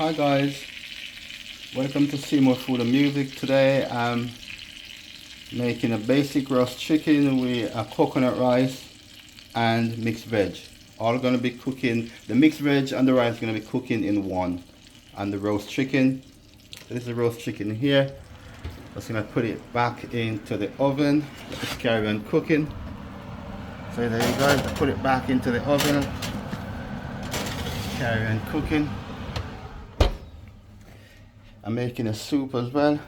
Hi guys, welcome to Seymour Food and Music. Today I'm making a basic roast chicken with a coconut rice and mixed veg. All going to be cooking, the mixed veg and the rice going to be cooking in one. And the roast chicken, this is the roast chicken here. Just going to put it back into the oven. Let's carry on cooking. So there you go, put it back into the oven. Carry on cooking. I'm making a soup as well.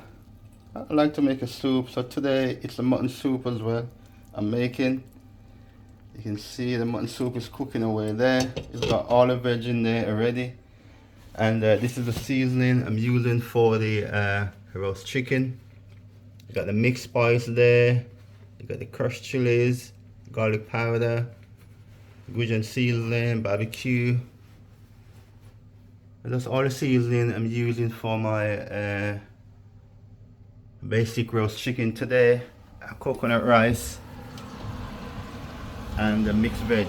I like to make a soup, so today it's a mutton soup as well I'm making. You can see the mutton soup is cooking away there. It's got all the veg in there already. And this is the seasoning I'm using for the roast chicken. You got the mixed spice there. You got the crushed chilies, garlic powder, Gujan seasoning, barbecue. And that's all the seasoning I'm using for my basic roast chicken today. Coconut rice and the mixed veg.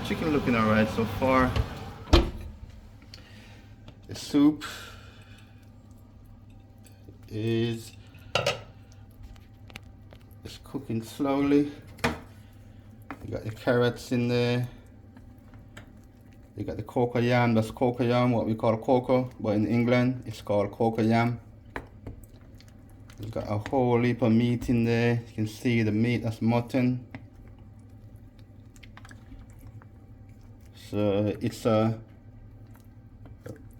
Chicken looking alright so far. The soup is cooking slowly. You got the carrots in there. You got the cocoa yam, that's cocoa yam, what we call cocoa, but in England it's called cocoa yam. You got a whole heap of meat in there. You can see the meat, that's mutton. So it's a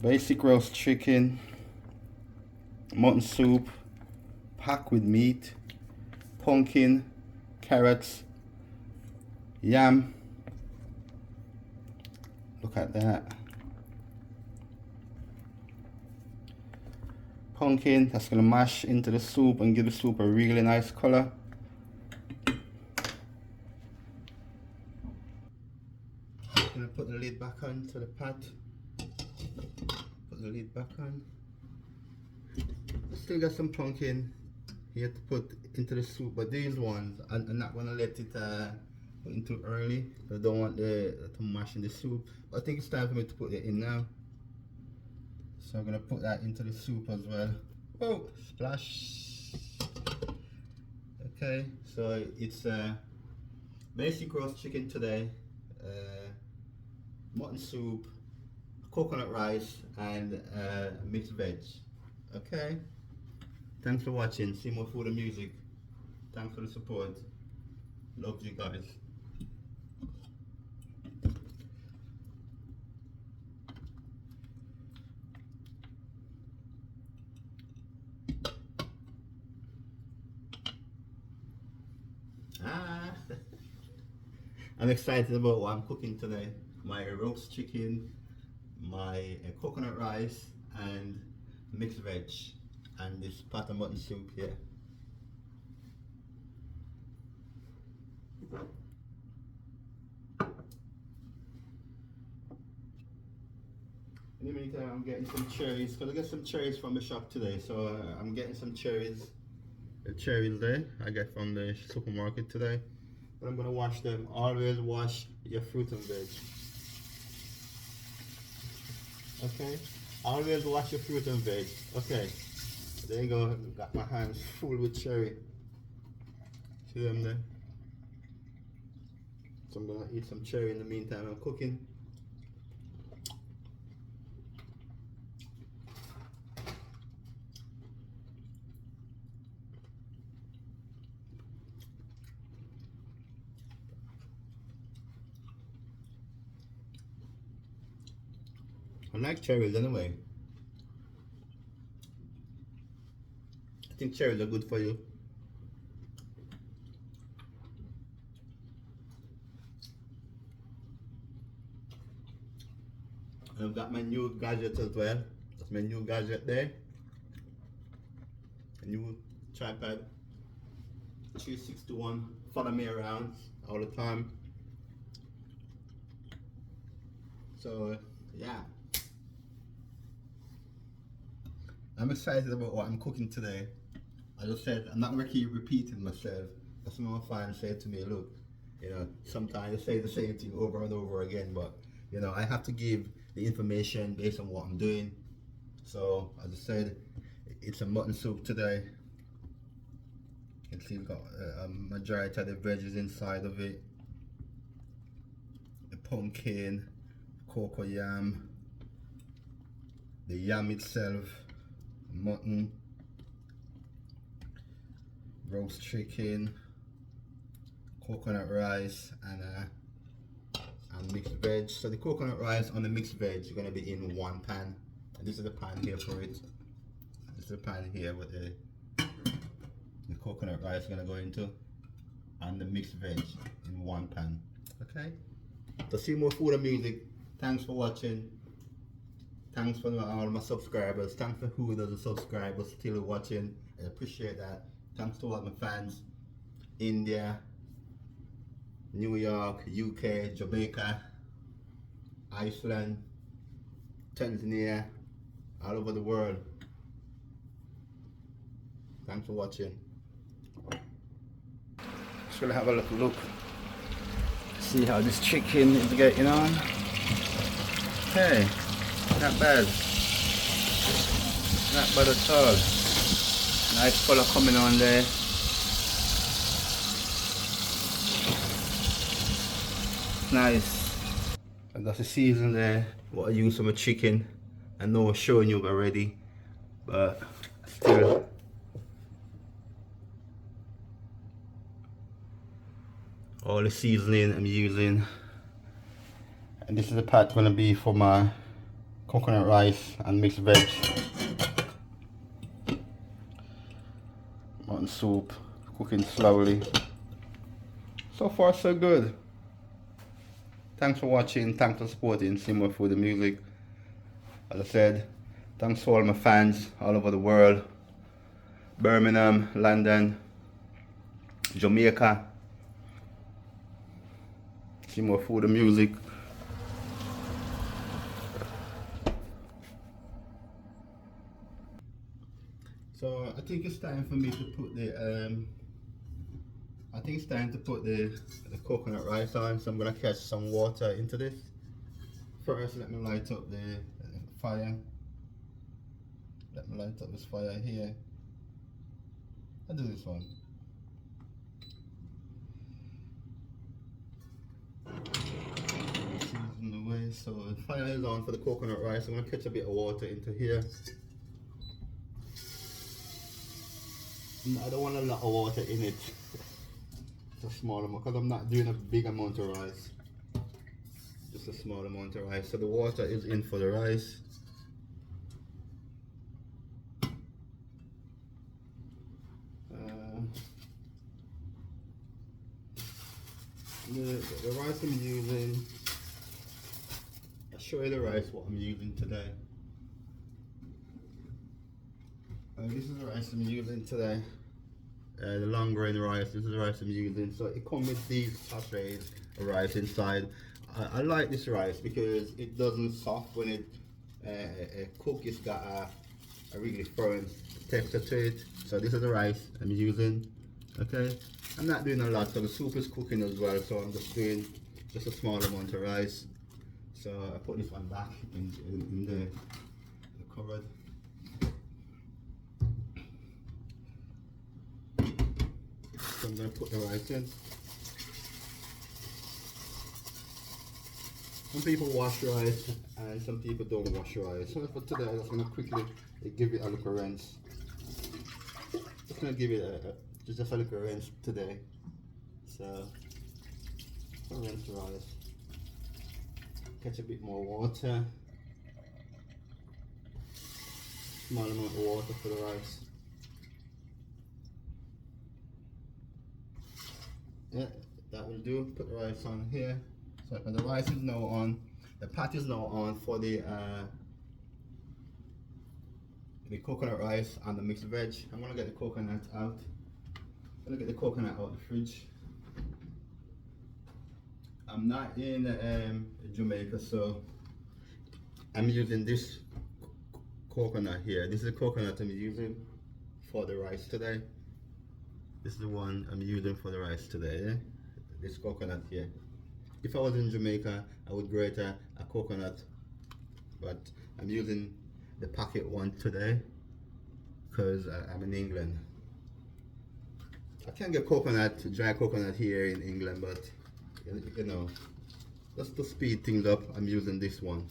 basic roast chicken, mutton soup, packed with meat, pumpkin, carrots, yam. Look at that. Pumpkin, that's gonna mash into the soup and give the soup a really nice color. Gonna put the lid back on to the pot. Put the lid back on. Still got some pumpkin here to put into the soup, but these ones I'm not gonna let it put in too early. I don't want to mash in the soup. But I think it's time for me to put it in now. So I'm gonna put that into the soup as well. Oh, splash. Okay, so it's basic roast chicken today, mutton soup, coconut rice, and mixed veg. Okay, thanks for watching Seymour Food and Music. Thanks for the support. Love you guys. I'm excited about what I'm cooking today. My roast chicken, my coconut rice, and mixed veg, and this pot of mutton soup here. In the meantime, I'm getting some cherries, because I get some cherries from the shop today, so I'm getting some cherries. The cherries there I get from the supermarket today. But I'm gonna wash them. Always wash your fruit and veg. Okay? Always wash your fruit and veg. Okay. There you go. Got my hands full with cherry. See them there? So I'm gonna eat some cherry in the meantime I'm cooking. I like cherries anyway. I think cherries are good for you. I've got my new gadget as well. That's my new gadget there. A new tripod. 361. Follow me around all the time. So yeah. I'm excited about what I'm cooking today. As I said, I'm not gonna keep repeating myself. That's what my fans say to me, look, you know, sometimes you say the same thing over and over again, but you know, I have to give the information based on what I'm doing. So as I said, it's a mutton soup today. You can see we've got a majority of the veggies inside of it. The pumpkin, cocoa yam, the yam itself, mutton, roast chicken, coconut rice, and mixed veg. So the coconut rice and the mixed veg is going to be in one pan, and this is the pan here for it. This is the pan here with the coconut rice is going to go into, and the mixed veg in one pan. Okay, to see more food and music, thanks for watching. Thanks for all my subscribers. Thanks for who doesn't subscribe but still watching. I appreciate that. Thanks to all my fans. India, New York, UK, Jamaica, Iceland, Tanzania, all over the world. Thanks for watching. Just gonna have a little look. See how this chicken is getting on. Okay, not bad. Not bad at all. Nice color coming on there. Nice. And that's the season there. What I use for my chicken. I know I'm showing you already, but still. All the seasoning I'm using. And this is the part gonna be for my coconut rice and mixed veg. Mutton soup, cooking slowly. So far so good. Thanks for watching, thanks for supporting See More Food and Music. As I said, thanks to all my fans all over the world. Birmingham, London, Jamaica. See More Food and Music. So I think it's time for me to put the the coconut rice on. So I'm gonna catch some water into this. First, let me light up the fire. Let me light up this fire here. I'll do this one. Season the way. So the fire is on for the coconut rice. I'm gonna catch a bit of water into here. I don't want a lot of water in it. It's a small amount because I'm not doing a big amount of rice. Just a small amount of rice. So the water is in for the rice. The rice I'm using, I'll show you the rice what I'm using today. This is the rice I'm using today. The long grain rice, this is the rice I'm using. So it comes with these sachets of rice inside. I like this rice because it doesn't soft when it cooks. It's got a really firm texture to it. So this is the rice I'm using. Okay, I'm not doing a lot, so the soup is cooking as well. So I'm just doing just a small amount of rice. So I put this one back in the cupboard. So I'm going to put the rice in. Some people wash rice and some people don't wash rice. So for today I'm just going to quickly give it a little rinse. Just going to give it just a little rinse today. So rinse the rice. Catch a bit more water. Small amount of water for the rice. Yeah, that will do. Put the rice on here. So the rice is now on. The pot is now on for the coconut rice and the mixed veg. I'm gonna get the coconut out. I'm gonna get the coconut out of the fridge. I'm not in Jamaica, so I'm using this coconut here. This is the coconut I'm using for the rice today. This is the one I'm using for the rice today, yeah? This coconut here. If I was in Jamaica, I would grate a coconut, but I'm using the packet one today because I'm in England. I can get dry coconut here in England, but you know, just to speed things up, I'm using this one.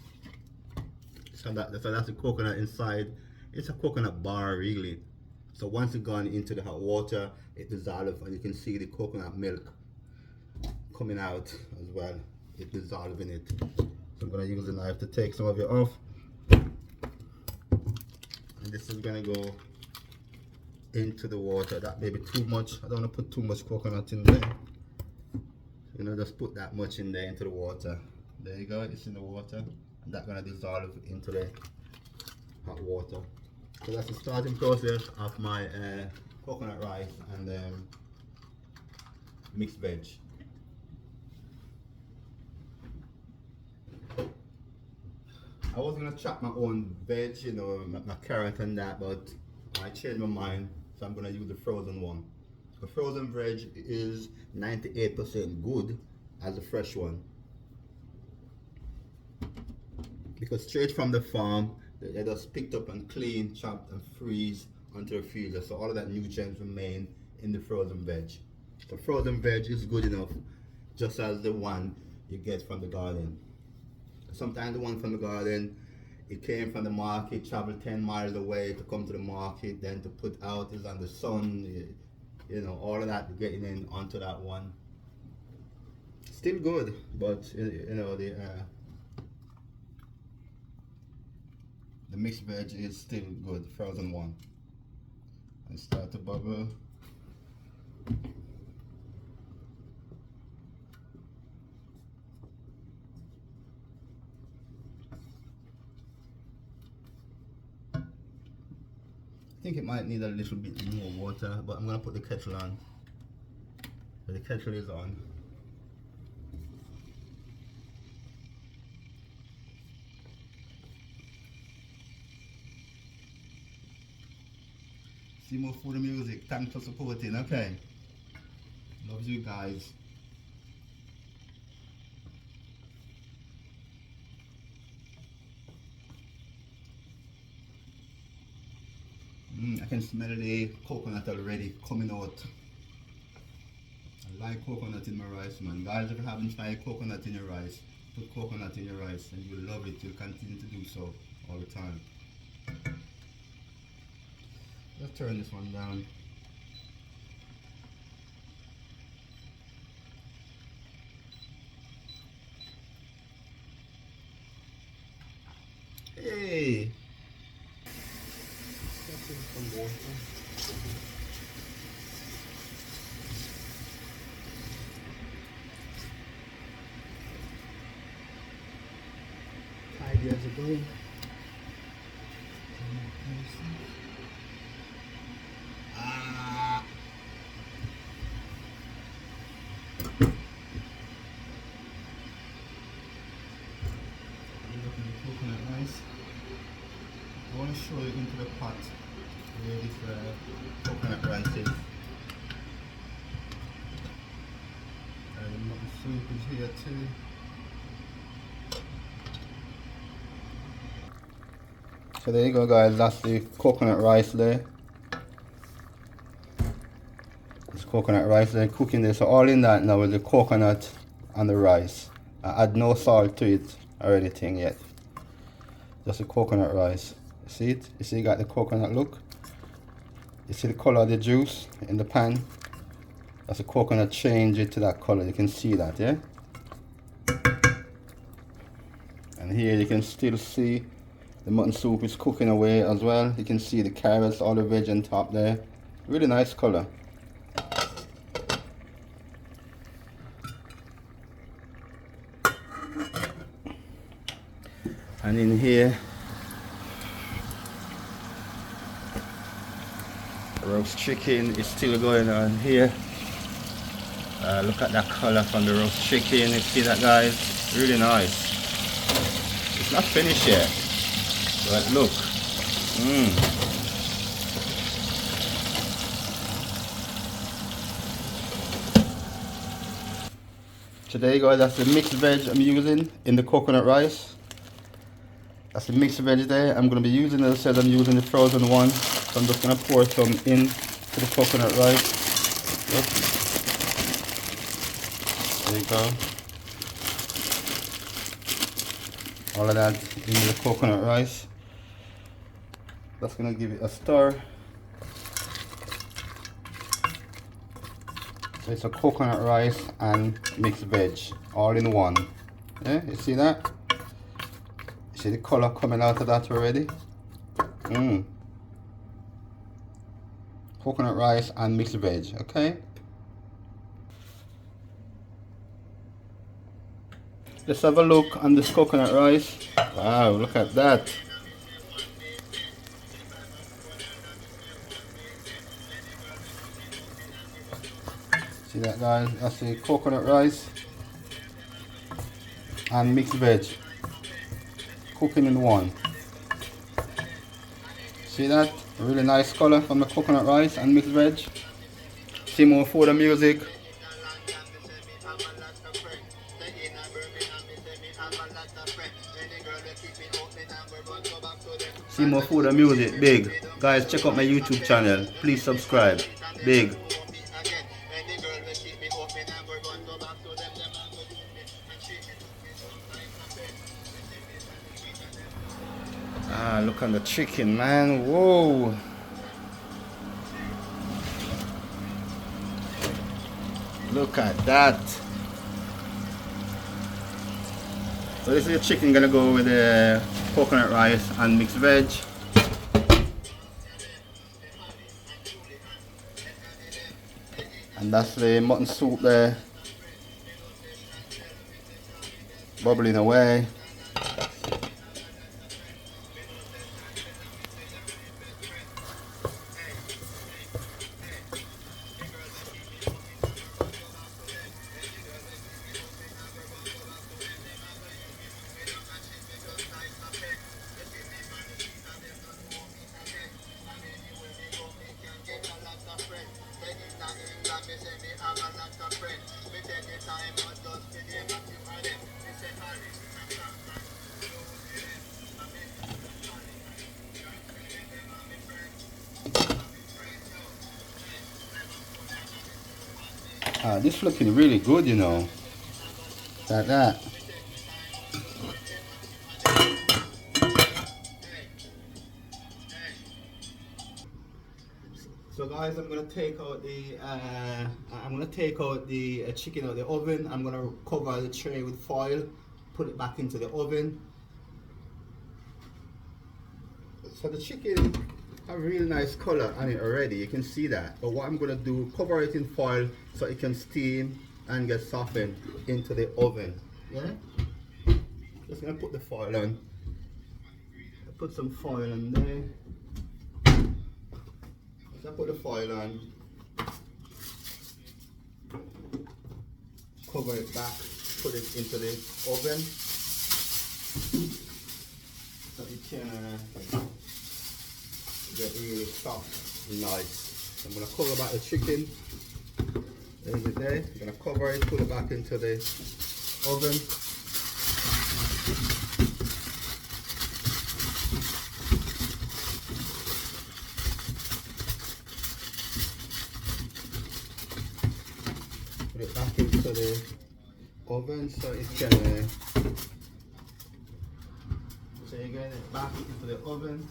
So that's the coconut inside. It's a coconut bar really. So once it's gone into the hot water, it dissolves, and you can see the coconut milk coming out as well. It dissolves in it. So I'm gonna use a knife to take some of it off. And this is gonna go into the water. That may be too much. I don't want to put too much coconut in there. You know, just put that much in there into the water. There you go, it's in the water. And that's gonna dissolve into the hot water. So that's the starting process of my coconut rice and mixed veg. I was gonna chop my own veg, you know, my carrot and that, but I changed my mind, so I'm gonna use the frozen one. The frozen veg is 98% good as a fresh one, because straight from the farm they just picked up and clean, chopped and freeze onto the freezer, so all of that nutrients remain in the frozen veg. The frozen veg is good enough, just as the one you get from the garden. Sometimes the one from the garden, it came from the market, traveled 10 miles away to come to the market, then to put out is on the sun, you know, all of that getting in onto that one. Still good, but you know, the mixed veg is still good, frozen one. And start to bubble. I think it might need a little bit more water, but I'm gonna put the kettle on. So the kettle is on. See more food and music. Thanks for supporting. Okay. Love you guys. I can smell the coconut already coming out. I like coconut in my rice, man. Guys, if you haven't tried coconut in your rice, put coconut in your rice and you'll love it. You'll continue to do so all the time. Let's turn this one down. Hey! Some water. Tidy as it goes. Coconut rice. I want to show you into the pot where this coconut rice is. And the mutton soup is here too. So there you go guys, that's the coconut rice there. This coconut rice there, cooking there. So all in that now is the coconut and the rice. I add no salt to it or anything yet. Just the coconut rice. You see it? You see you got the coconut look? You see the color of the juice in the pan? That's the coconut change it to that color. You can see that, yeah? And here you can still see the mutton soup is cooking away as well. You can see the carrots, all the veg on top there. Really nice color. And in here, roast chicken is still going on here. Look at that color from the roast chicken. You see that, guys? Really nice. It's not finished yet, but look. So there you go. That's the mixed veg I'm using in the coconut rice. That's the mixed veg there. I'm going to be using, as I said, I'm using the frozen one. So I'm just going to pour some in to the coconut rice. Yep. There you go. All of that into the coconut rice. That's going to give it a stir. So it's a coconut rice and mixed veg all in one. Yeah, you see that? You see the color coming out of that already? Coconut rice and mixed veg, okay? Let's have a look on this coconut rice. Wow, look at that. See that, guys? That's the coconut rice and mixed veg cooking in one. See that? A really nice color from the coconut rice and mixed veg. See more food and music. See more food and music. Big. Guys, check out my YouTube channel. Please subscribe. Big. Ah, look at the chicken, man. Whoa. Look at that. So this is the chicken gonna go with the coconut rice and mixed veg. And that's the mutton soup there, bubbling away. This looking really good, you know. Like that. So guys, I'm gonna take out the chicken out of the oven. I'm gonna cover the tray with foil, put it back into the oven. So the chicken have a really nice color on it already, you can see that. But what I'm gonna do, cover it in foil so it can steam and get softened into the oven. Yeah? Just gonna put the foil on. Put some foil on there. So I put the foil on. Cover it back, put it into the oven. So it can get really soft and nice. I'm going to cover back the chicken. There's it there. I'm going to cover it, put it back into the oven. Put it back into the oven so it can so you get it back into the oven.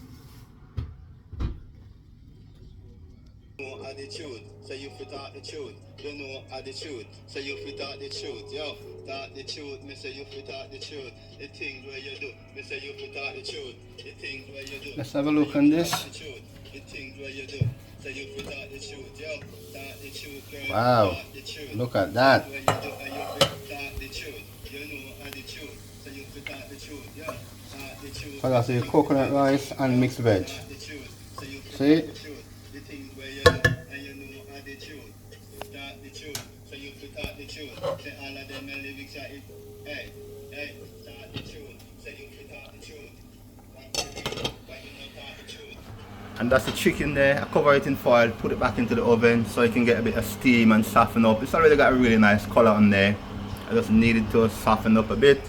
Attitude, so you fit out the truth. You know attitude, so you fit out the truth. Yo, talk the truth, me say you fit out the truth. The things where you do, me say you fit out the truth. The things where you do. Let's have a look on this. The things where you do, so you fit out the truth. Yo, talk the truth, girl. Wow, look at that. You know attitude, so you fit out the truth. Yo, talk the truth. So that's the coconut rice and mixed veg. See? So you fit the truth. Say all of them lyrics are it. Hey, hey, start the truth. Say you fit the truth. And that's the chicken there. I cover it in foil, put it back into the oven so it can get a bit of steam and soften up. It's already got a really nice color on there. I just need it to soften up a bit.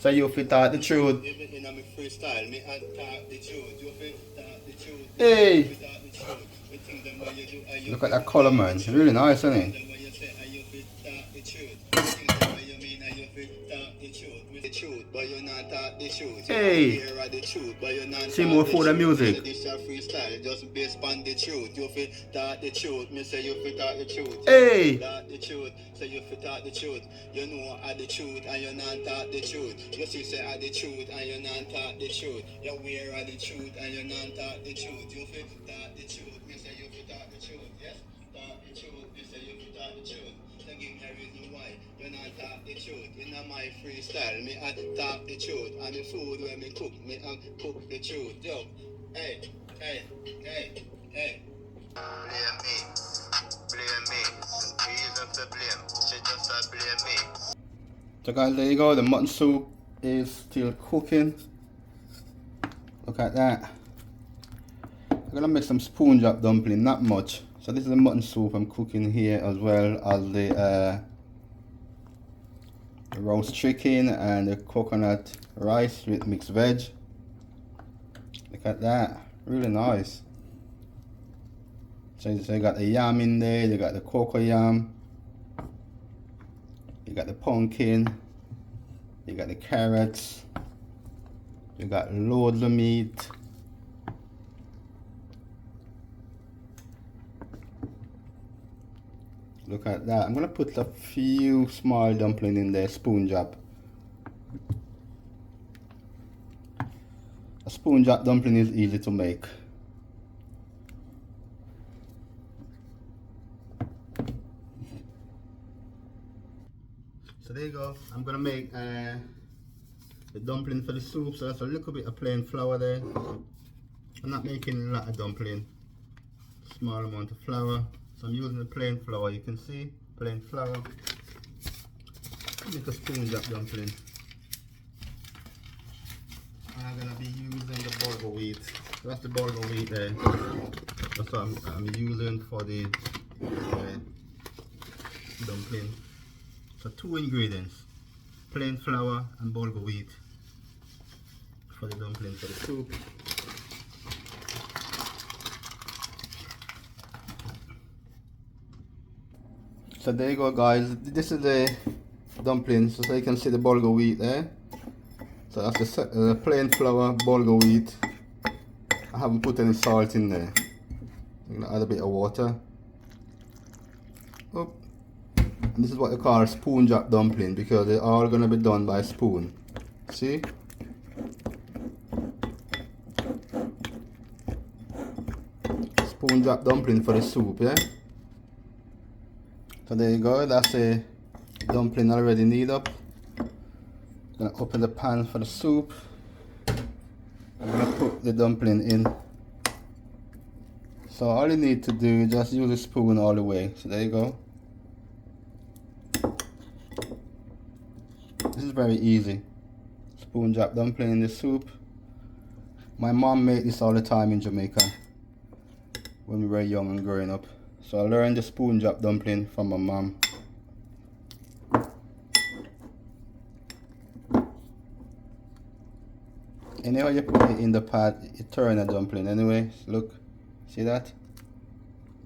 So you fit talk the truth. Even in my freestyle, me I talk the truth. You feel talk the truth. Hey, Me talk the truth. Me think them what you do, and you look at feel that color, talk the man. truth. Really nice, isn't Me think it? them what you say, and you feel talk the truth. Me think them what you mean, and you feel talk the truth. Me the truth, but you not talk the truth. You Hey, hear of the truth, but you not see more talk the for the truth. Me say music. this your freestyle, just based on the truth. You feel talk the truth. Me say you feel talk the truth. Hey, Talk the truth. Say you feel talk the truth. You know are the truth, and you not talk the truth. You see say are the truth, and you not talk the truth. You aware of the truth, and you not talk the truth. You feel talk the truth. Me say you feel talk the truth. Yes, talk the truth. Me say you feel talk the truth. So give me a reason why you not talk the truth. In my freestyle, me I talk the truth. And the food when me cook, me I cook the truth. Yo, hey, hey, hey, hey. Blame me, blame me. Reason for blame. She just a blame me. so guys, there you go. The mutton soup is still cooking. Look at that. I'm gonna make some spoon drop dumpling, not much. So this is the mutton soup I'm cooking here, as well as the roast chicken and the coconut rice with mixed veg. Look at that, really nice. So you got the yam in there, you got the cocoa yam, you got the pumpkin, you got the carrots, you got loads of meat. Look at that. I'm gonna put a few small dumplings in there, spoon drop. A spoon drop dumpling is easy to make. So there you go. I'm gonna make the dumpling for the soup. So that's a little bit of plain flour there. I'm not making a lot of dumpling. Small amount of flour. So I'm using the plain flour. You can see plain flour. Make a spoon drop dumpling. And I'm gonna be using the bulgur wheat. So that's the bulgur wheat there. That's what I'm using for the dumpling. So 2 ingredients, plain flour and bulgur wheat for the dumpling for the soup. So there you go, guys. This is the dumplings. So you can see the bulgur wheat there. So that's the plain flour, bulgur wheat. I haven't put any salt in there. I'm gonna add a bit of water. Oh. And this is what they call spoon drop dumpling, because they're all gonna be done by spoon. See? Spoon drop dumpling for the soup, yeah? So there you go, that's a dumpling already kneaded up. Gonna open the pan for the soup. I'm gonna put the dumpling in. So all you need to do is just use a spoon all the way. So there you go. This is very easy. Spoon drop dumpling in the soup. My mom made this all the time in Jamaica when we were young and growing up. So I learned the spoon drop dumpling from my mom. Anyway, you put it in the pot, you turn a dumpling anyway. Look, see that?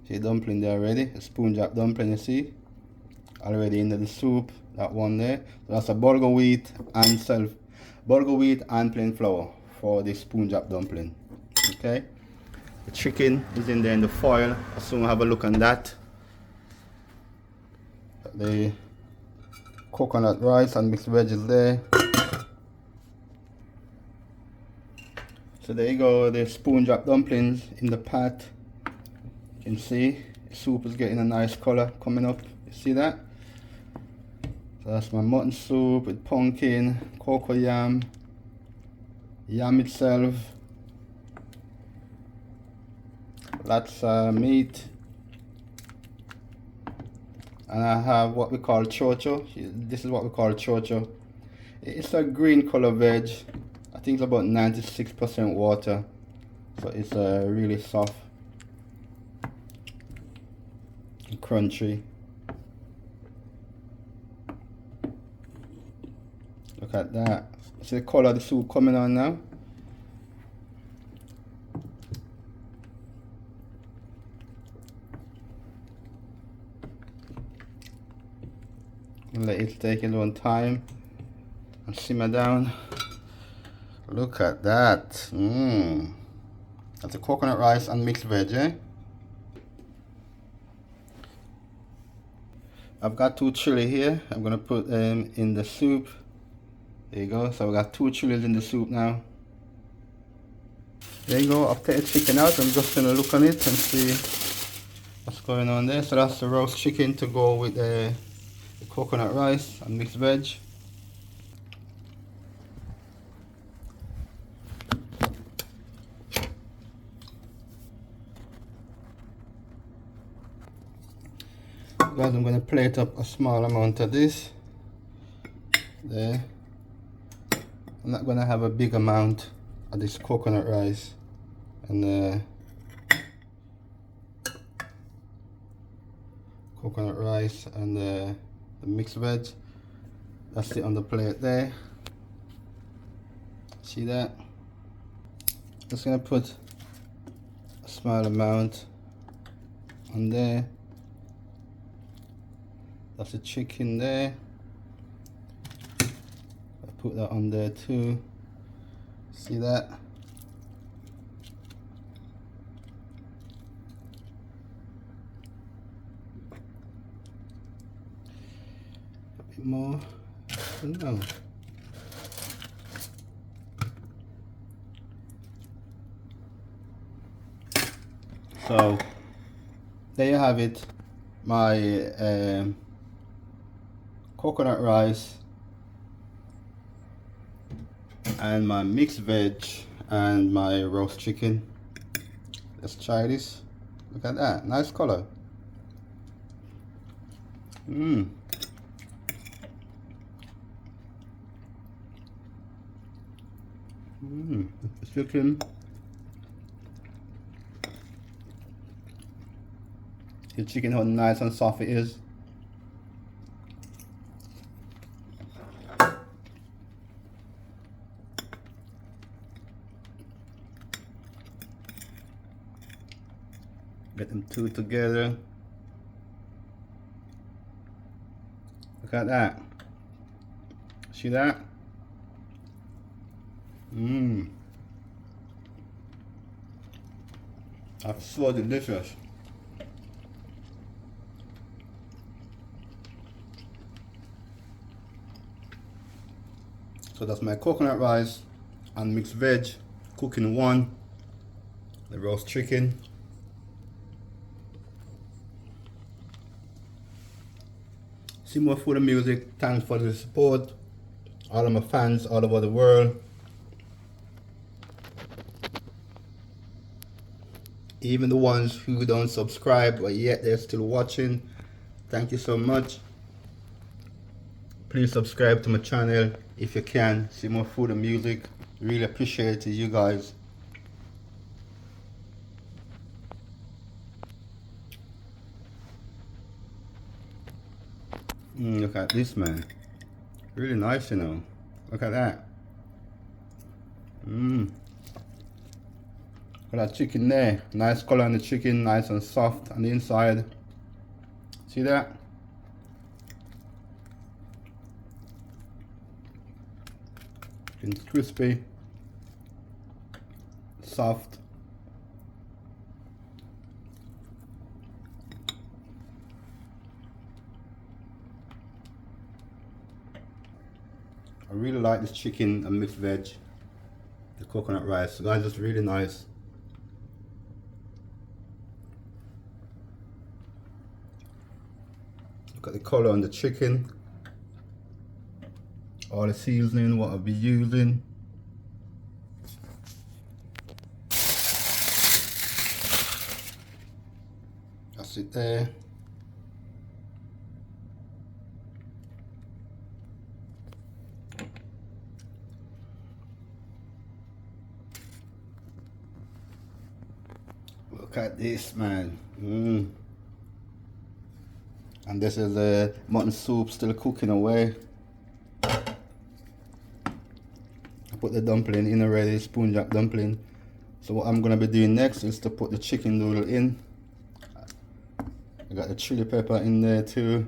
See dumpling there already? A spoon drop dumpling, you see? Already into the soup, that one there. So that's a bulgur wheat and plain flour for the spoon drop dumpling. Okay? The chicken is in there in the foil. I'll soon have a look on that. The coconut rice and mixed veggies there. So there you go, the spoon drop dumplings in the pot. You can see the soup is getting a nice color coming up. You see that? So that's my mutton soup with pumpkin, cocoa yam, yam itself, lots of meat, and I have what we call chocho. This is what we call chocho. It's a green color veg. I think it's about 96% water, so it's really soft and crunchy. Look at that. See the color of the soup coming on now? Let it take a little time and simmer down. Look at that. That's a coconut rice and mixed veg, eh? I've got 2 chili here. I'm gonna put them in the soup. There you go. So we got 2 chilies in the soup now. There you go. I'll take the chicken out. I'm just gonna look on it and see what's going on there. So that's the roast chicken to go with the coconut rice and mixed veg. Guys, I'm going to plate up a small amount of this there. I'm not going to have a big amount of this coconut rice and the mixed veg. That's it on the plate there. See that? Just going to put a small amount on there. That's the chicken there. I'll put that on there too. See that? A bit more. No. So there you have it. My coconut rice and my mixed veg and my roast chicken. Let's try this. Look at that, nice color. It's looking. The chicken, how nice and soft it is. Get them 2 together. Look at that. See that? That's so delicious. So that's my coconut rice and mixed veg, cooking one. The roast chicken. See more food and music. Thanks for the support. All of my fans all over the world. Even the ones who don't subscribe but yet they're still watching. Thank you so much. Please subscribe to my channel if you can. See more food and music. Really appreciate it, you guys. Look at this, man. Really nice, you know. Look at that. Look at that chicken there. Nice color on the chicken, nice and soft on the inside. See that? It's crispy, soft. I really like this chicken and mixed veg, the coconut rice. Guys, it's really nice. Look at the color on the chicken. All the seasoning, what I'll be using. That's it there. Look at this, man. And this is the mutton soup still cooking away. put the dumpling in already, spoon jack dumpling. So what I'm gonna be doing next is to put the chicken noodle in. I got the chili pepper in there too.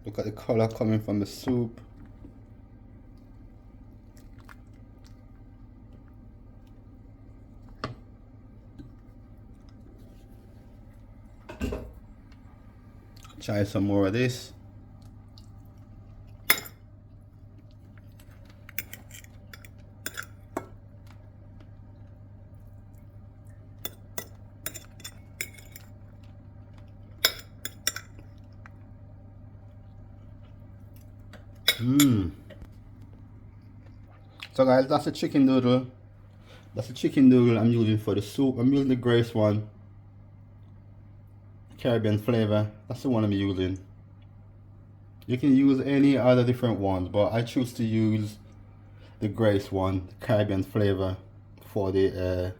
Look at the color coming from the soup. Try some more of this. So guys, that's the chicken noodle. That's the chicken noodle I'm using for the soup. I'm using the Grace one. Caribbean flavor. That's the one I'm using. You can use any other different ones, but I choose to use the Grace one, the Caribbean flavor for the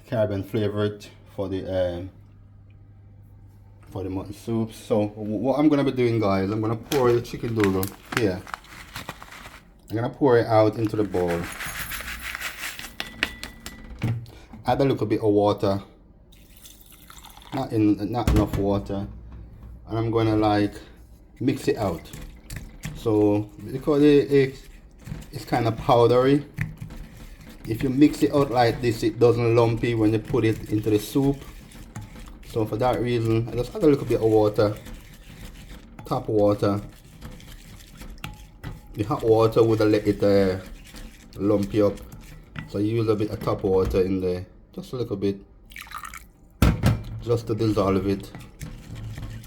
Caribbean flavored for the mutton soup. So what I'm gonna be doing, guys, I'm gonna pour the chicken noodle here. I'm gonna pour it out into the bowl. Add a little bit of water, not enough water, and I'm gonna like mix it out. So because it's kind of powdery, if you mix it out like this, it doesn't lumpy when you put it into the soup. So for that reason, I just add a little bit of water, tap water. The hot water would let it lumpy up, so you use a bit of tap water in there, just a little bit, just to dissolve it,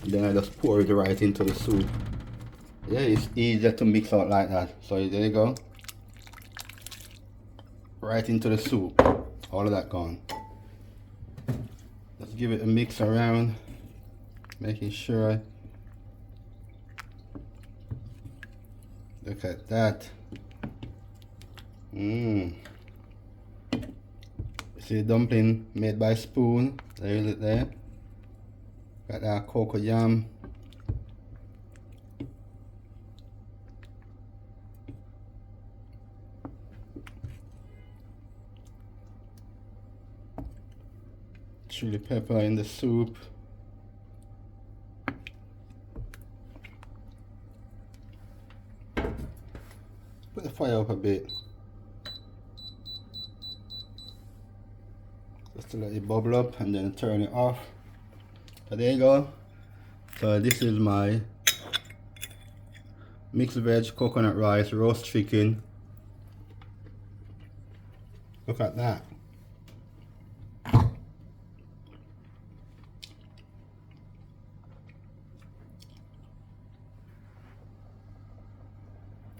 and then I just pour it right into the soup. Yeah, it's easier to mix out like that. So there you go, right into the soup, all of that gone. Let's give it a mix around, making sure. Look at that. See the dumpling made by spoon. There is it there. Got that cocoa yam. Chili pepper in the soup. Put the fire up a bit, just to let it bubble up, and then turn it off. So there you go. So this is my mixed veg coconut rice roast chicken. Look at that.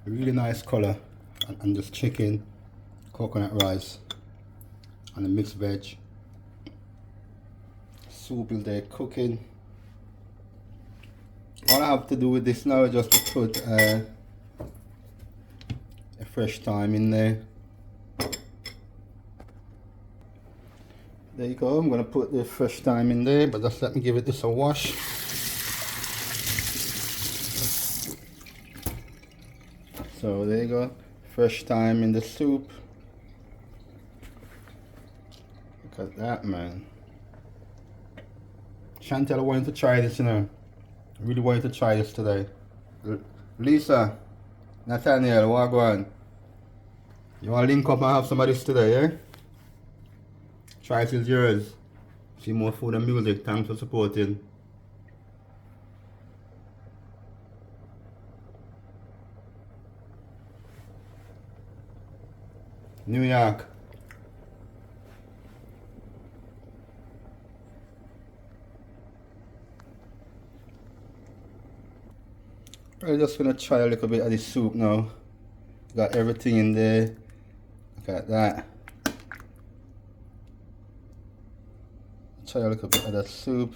Really nice color on this chicken, coconut rice, and the mixed veg. Soup is there cooking. All I have to do with this now is just to put a fresh thyme in there. There you go. I'm gonna put the fresh thyme in there, but just let me give it this a wash. So there you go, fresh thyme in the soup. Look at that, man. Chantel, I wanted to try this, you know. I really wanted to try this today. Lisa, Nathaniel, what go on? You want to link up and have some of this today, yeah? Try it, is yours. See more food and music. Thanks for supporting. New York. I'm just gonna try a little bit of this soup now. Got everything in there. Look at that. Try a little bit of that soup.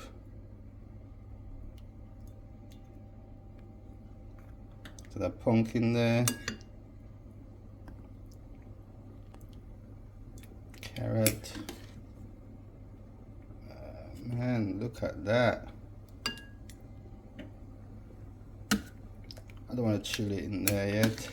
So that pumpkin there. Carrot. Man, look at that. don't want to chill it in there yet.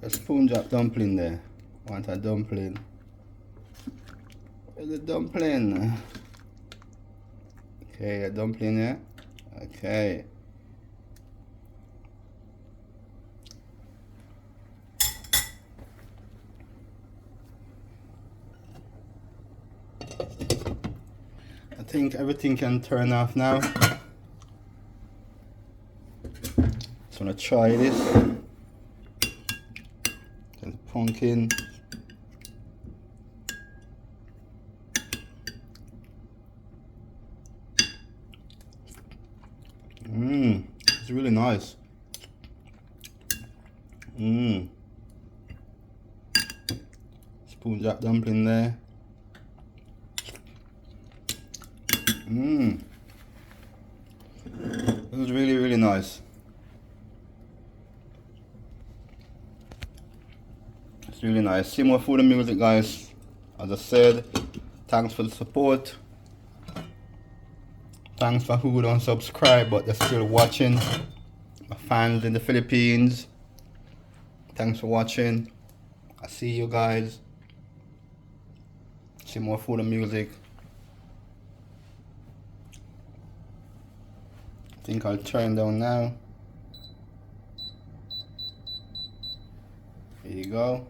A spoon drop dumpling there. Want a dumpling? Where's the dumpling? Okay, a dumpling there. Okay. I think everything can turn off now. Just wanna try this. The pumpkin. It's really nice. Spoon drop dumpling there. It was really, really nice. It's really nice. See more food and music, guys. As I said, thanks for the support. Thanks for who don't subscribe but they're still watching. My fans in the Philippines. Thanks for watching. I see you guys. See more food and music. I think I'll turn down now. Here you go.